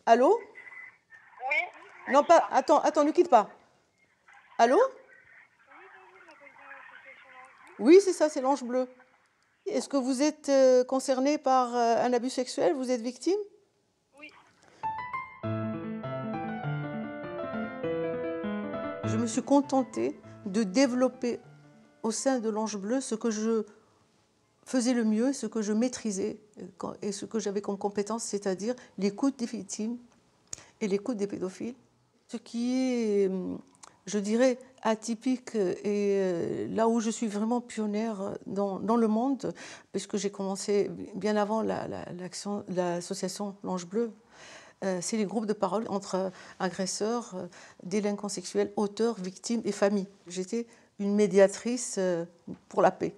Allô? Oui. Non, pas. Attends, ne quitte pas. Allô? Oui, c'est ça, c'est l'Ange Bleu. Est-ce que vous êtes concerné par un abus sexuel? Vous êtes victime? Oui. Je me suis contentée de développer au sein de l'Ange Bleu ce que je faisais le mieux, ce que je maîtrisais et ce que j'avais comme compétence, c'est-à-dire l'écoute des victimes et l'écoute des pédophiles. Ce qui est, je dirais, atypique et là où je suis vraiment pionnière dans le monde, puisque j'ai commencé bien avant l'association L'Ange Bleu, c'est les groupes de parole entre agresseurs, délinquants sexuels, auteurs, victimes et familles. J'étais une médiatrice pour la paix.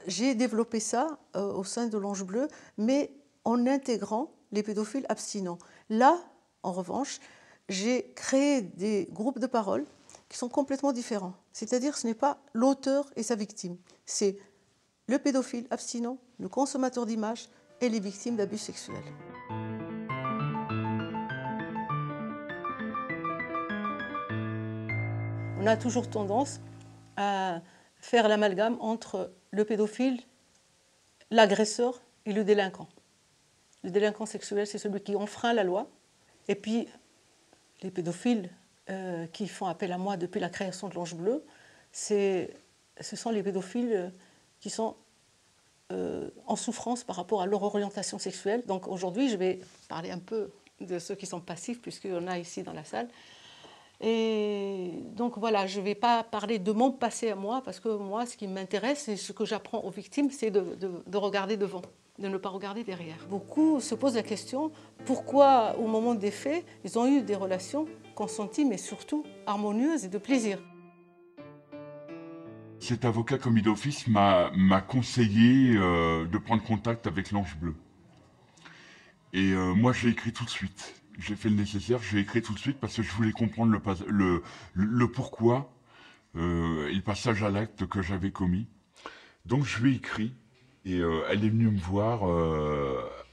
J'ai développé ça au sein de l'Ange Bleu, mais en intégrant les pédophiles abstinents. Là, en revanche, j'ai créé des groupes de parole qui sont complètement différents. C'est-à-dire que ce n'est pas l'auteur et sa victime, c'est le pédophile abstinent, le consommateur d'images et les victimes d'abus sexuels. On a toujours tendance à faire l'amalgame entre le pédophile, l'agresseur et le délinquant. Le délinquant sexuel, c'est celui qui enfreint la loi. Et puis, les pédophiles qui font appel à moi depuis la création de l'Ange Bleu, ce sont les pédophiles qui sont en souffrance par rapport à leur orientation sexuelle. Donc aujourd'hui, je vais parler un peu de ceux qui sont passifs, puisqu'il y en a ici dans la salle. Et donc voilà, je ne vais pas parler de mon passé à moi, parce que moi, ce qui m'intéresse et ce que j'apprends aux victimes, c'est de regarder devant, de ne pas regarder derrière. Beaucoup se posent la question, pourquoi au moment des faits, ils ont eu des relations consenties, mais surtout harmonieuses et de plaisir. Cet avocat commis d'office m'a conseillé de prendre contact avec l'Ange Bleu. Et moi, j'ai écrit tout de suite. J'ai fait le nécessaire, j'ai écrit tout de suite parce que je voulais comprendre le pourquoi et le passage à l'acte que j'avais commis. Donc je lui ai écrit et elle est venue me voir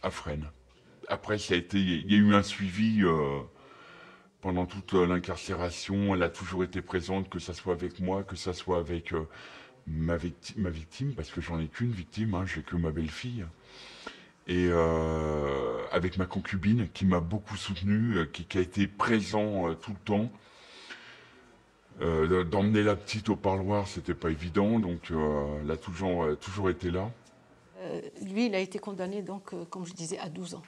à Fresnes. Après, il y a eu un suivi pendant toute l'incarcération. Elle a toujours été présente, que ça soit avec moi, que ça soit avec ma victime, parce que j'en ai qu'une victime, hein, j'ai que ma belle-fille. Et avec ma concubine qui m'a beaucoup soutenu, qui a été présent tout le temps. D'emmener la petite au parloir, c'était pas évident, donc elle a toujours été là. Lui, il a été condamné, donc, comme je disais, à 12 ans.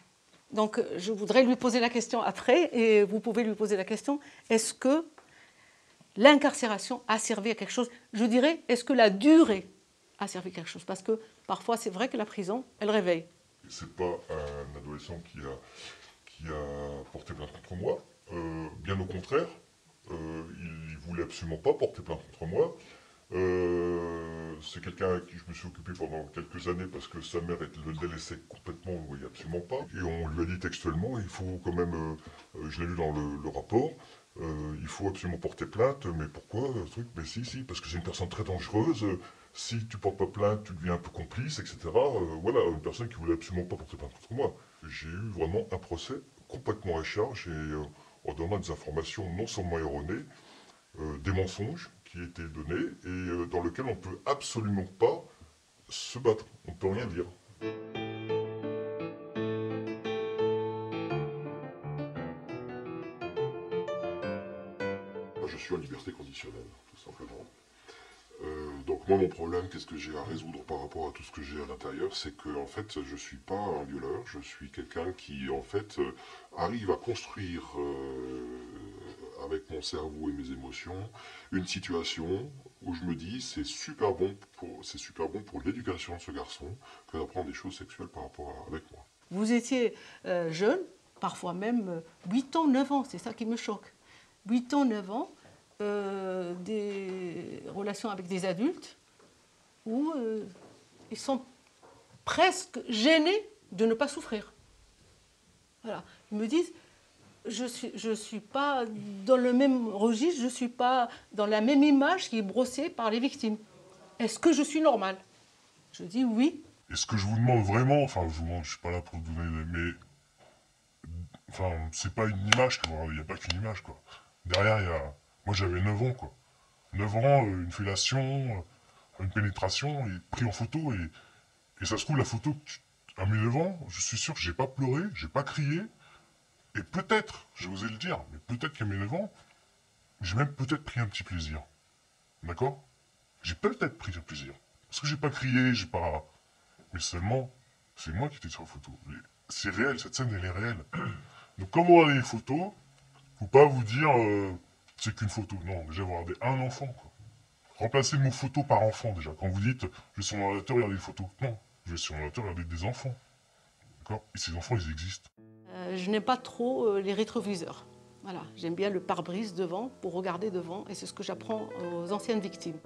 Donc, je voudrais lui poser la question après, et vous pouvez lui poser la question, est-ce que l'incarcération a servi à quelque chose? Je dirais, est-ce que la durée a servi à quelque chose? Parce que parfois, c'est vrai que la prison, elle réveille. C'est pas un adolescent qui a porté plainte contre moi. Bien au contraire, il voulait absolument pas porter plainte contre moi. C'est quelqu'un avec qui je me suis occupé pendant quelques années parce que sa mère le délaissait complètement, on ne voyait absolument pas. Et on lui a dit textuellement, il faut quand même, je l'ai lu dans le rapport, il faut absolument porter plainte. Mais pourquoi ce truc? Mais si, parce que c'est une personne très dangereuse. Si tu portes pas plainte, tu deviens un peu complice, etc. Voilà, une personne qui voulait absolument pas porter plainte contre moi. J'ai eu vraiment un procès complètement à charge et en donnant des informations non seulement erronées, des mensonges qui étaient donnés et dans lesquels on ne peut absolument pas se battre. On ne peut rien dire. Je suis en liberté conditionnelle, tout simplement. Donc moi, mon problème, qu'est-ce que j'ai à résoudre par rapport à tout ce que j'ai à l'intérieur, c'est que en fait, je ne suis pas un violeur, je suis quelqu'un qui, en fait, arrive à construire avec mon cerveau et mes émotions une situation où je me dis c'est super bon pour l'éducation de ce garçon que d'apprendre des choses sexuelles par rapport avec moi. Vous étiez jeune, parfois même 8 ans, 9 ans, c'est ça qui me choque. 8 ans, 9 ans, des relations avec des adultes où ils sont presque gênés de ne pas souffrir. Voilà. Ils me disent, je suis pas dans le même registre, je ne suis pas dans la même image qui est brossée par les victimes. Est-ce que je suis normale? Je dis oui. Et ce que je vous demande vraiment, enfin je ne suis pas là pour vous donner, mais Enfin, c'est pas une image, quoi. Il n'y a pas qu'une image, quoi. Derrière, il y a... Moi, j'avais 9 ans, quoi. 9 ans, une fellation, une pénétration, et pris en photo, et ça se trouve, la photo, à mes 9 ans, je suis sûr que j'ai pas pleuré, j'ai pas crié, et peut-être, je vais oser le dire, mais peut-être qu'à mes 9 ans, j'ai même peut-être pris un petit plaisir. D'accord? J'ai peut-être pris un plaisir. Parce que j'ai pas crié, j'ai pas... Mais seulement, c'est moi qui étais sur la photo. C'est réel, cette scène, elle est réelle. Donc quand vous regardez les photos, faut pas vous dire c'est qu'une photo. Non, déjà vous regardez un enfant, quoi. Remplacez le mot photo par enfant déjà. Quand vous dites je vais sur mon ordinateur regarder des photos. Non, je vais sur mon ordinateur regarder des enfants. D'accord? Et ces enfants, ils existent. Je n'aime pas trop les rétroviseurs. Voilà, j'aime bien le pare-brise devant pour regarder devant et c'est ce que j'apprends aux anciennes victimes.